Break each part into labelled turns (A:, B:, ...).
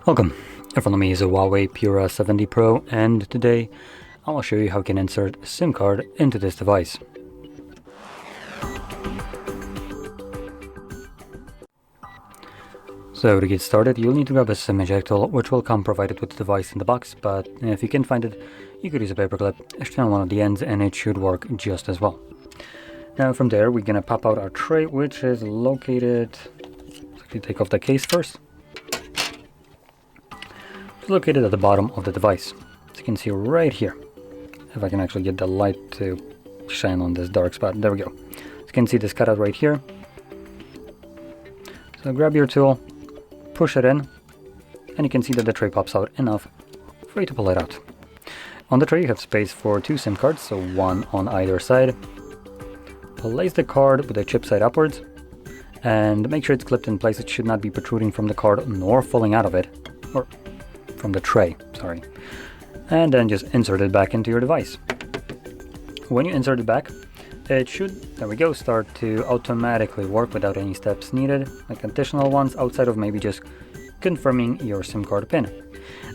A: Welcome. In front of me is a HUAWEI Pura 70 Pro, and today I will show you how you can insert a SIM card into this device. So to get started, you'll need to grab a SIM eject tool, which will come provided with the device in the box, but if you can't find it, you could use a paperclip, extend on one of the ends, and it should work just as well. Now from there, we're gonna pop out our tray, which is located, let's actually take off the case first. It's located at the bottom of the device, as you can see right here. If I can actually get the light to shine on this dark spot, there we go. As you can see this cutout right here. So grab your tool, push it in, and you can see that the tray pops out enough for you to pull it out. On the tray you have space for 2 SIM cards, so one on either side. Place the card with the chip side upwards, and make sure it's clipped in place. It should not be protruding from the card nor falling out of it, or from the tray, sorry. And then just insert it back into your device. When you insert it back, it should, there we go, start to automatically work without any steps needed, like additional ones, outside of maybe just confirming your SIM card pin.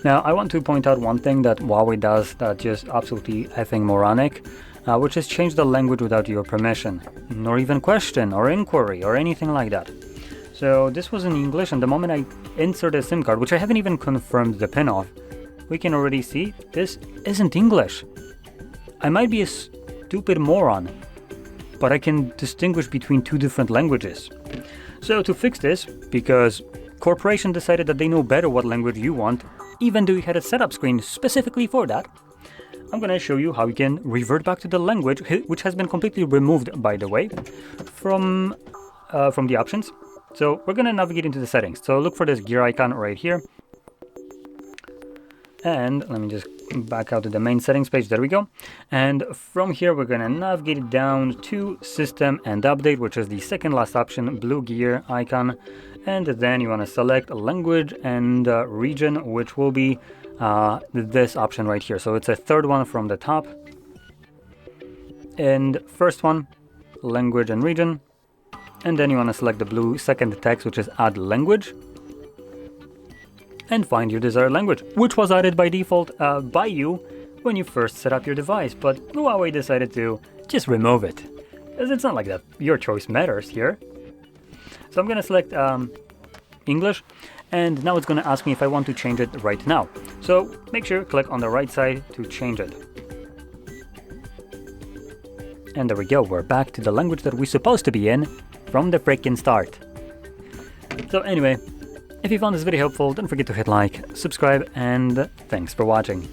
A: Now, I want to point out one thing that HUAWEI does that just absolutely effing moronic, which is change the language without your permission, nor even question or inquiry or anything like that. So this was in English, and the moment I insert a SIM card, which I haven't even confirmed the pin of, we can already see this isn't English. I might be a stupid moron, but I can distinguish between 2 different languages. So to fix this, because corporation decided that they know better what language you want, even though you had a setup screen specifically for that, I'm going to show you how you can revert back to the language, which has been completely removed, by the way, from the options. So we're going to navigate into the settings. So look for this gear icon right here. And let me just back out to the main settings page. There we go. And from here, we're going to navigate down to System and Update, which is the second last option, blue gear icon. And then you want to select language and region, which will be this option right here. So it's a third one from the top. And first one, language and region. And then you want to select the blue second text, which is add language. And find your desired language, which was added by default by you when you first set up your device. But HUAWEI decided to just remove it, because it's not like that your choice matters here. So I'm going to select English, and now it's going to ask me if I want to change it right now. So make sure you click on the right side to change it. And there we go, we're back to the language that we're supposed to be in from the freaking start. So anyway, if you found this video helpful, don't forget to hit like, subscribe, and thanks for watching.